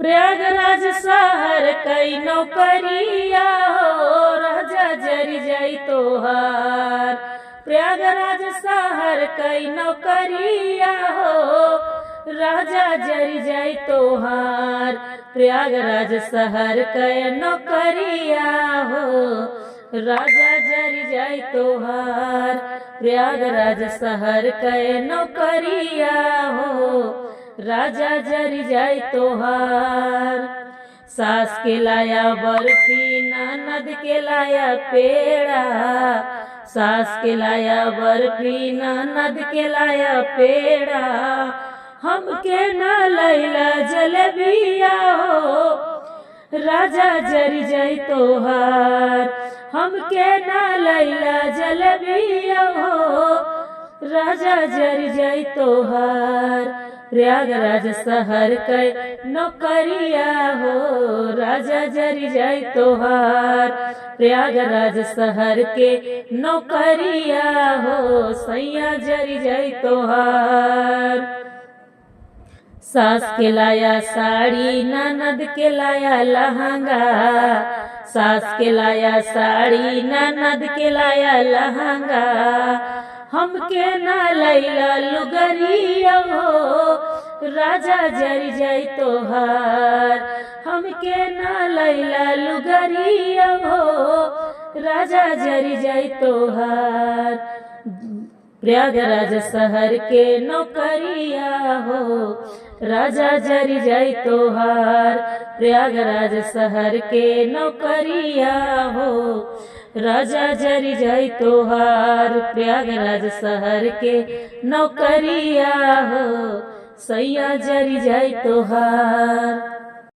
प्रयागराज शहर कई नौकरिया हो, राजा जरी जाई तोहार। प्रयागराज शहर कई नौकरिया हो, राजा जरी जाई तोहार। प्रयागराज शहर कई नौकरिया हो, राजा जरी जाई तोहार। प्रयागराज शहर कई नौकरिया हो, राजा जरी जाई तोहार। सास के लाया बर्फी, ननद के लाया पेड़ा। सास के लाया बर्फी, ननद के लाया पेड़ा। हमके न लैला जलेबिया हो, राजा जरी जाई तोहार। हमके न लैला जलेबिया हो, राजा जरी जाई तोहार। प्रयागराज शहर कई नौकरिया हो, राजा जरी जाई तोहार। प्रयागराज शहर के नौकरिया हो, सैया जरी जाई तोहार। सास के लाया साड़ी, ननद के लाया लहंगा। सास के लाया साड़ी, ननद के लाया लहंगा। हमके न लैला लुगरिया हो, राजा जरी जाई तोहार। हमके न लैला लुगरिया हो, राजा जरी जाई तोहार। प्रयागराज शहर के नौकरिया हो, राजा जरी जाई तोहार। प्रयागराज शहर के नौकरिया हो, राजा जरी जाई तोहार। प्रयागराज शहर के नौकरिया हो, सैया जरी जाई तोहार।